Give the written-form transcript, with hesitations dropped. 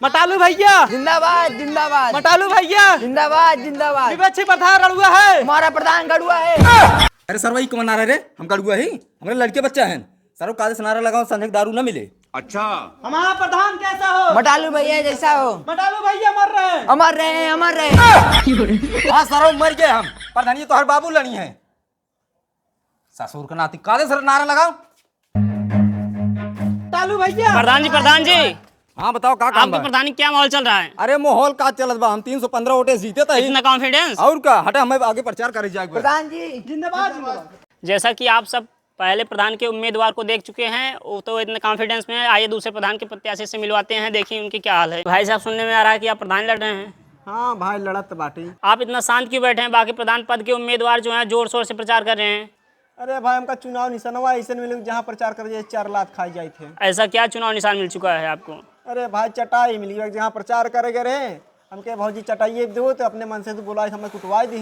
मटालू भैया जिंदाबाद जिंदाबाद। मटालू भैया जिंदाबाद जिंदाबाद। विपक्षी प्रधान रड़ुआ है। हमारा प्रधान गड़ुआ है। अरे सर वही कौन नारा रे, हम गड़ुआ ही, हमारे लड़के बच्चा है सर, काले से नारा लगाओ संदेश दारू न मिले। अच्छा हमारा प्रधान कैसा हो? मटालू भैया जैसा हो। मटालू भैया मर रहे हैं। अमर रहे अमर रहे। हाँ सर मर गए हम, प्रधानी तो हर बाबू लड़ी है, ससुर का नाती काले सर नारा लगाओ। मटालू भैया प्रधान जी हाँ बताओ का काम आपके बा? प्रधानी क्या माहौल चल रहा है? अरे माहौल का चलत बा, हम 315 वोटे जीते थे इतना कॉन्फिडेंस। और का हटा, हमें आगे प्रचार करे जाए। प्रधान जी जिंदाबाद जिंदाबाद। जैसा कि आप सब पहले प्रधान के उम्मीदवार को देख चुके हैं, वो तो इतने कॉन्फिडेंस में है। आइए दूसरे प्रधान के प्रत्याशी से मिलवाते हैं, देखिए उनकी क्या हाल है। भाई साहब सुनने में आ रहा है कि आप प्रधान लड़ रहे हैं। हाँ भाई लड़त बाटी। आप इतना शांत क्यों बैठे हैं? बाकी प्रधान पद के उम्मीदवार जो हैं जोर शोर से प्रचार कर रहे हैं। अरे भाई हमका चुनाव निशानवा ऐसे मिले जहाँ प्रचार कर जाए 4 लाख खाई जाए थे। ऐसा क्या चुनाव निशान मिल चुका है आपको? अरे भाई चटाई मिली जहाँ प्रचार करे गए रहे, हमके भौजी चटाइए दो तो अपने मन से तो बुलाए हमें कुटवाई दी।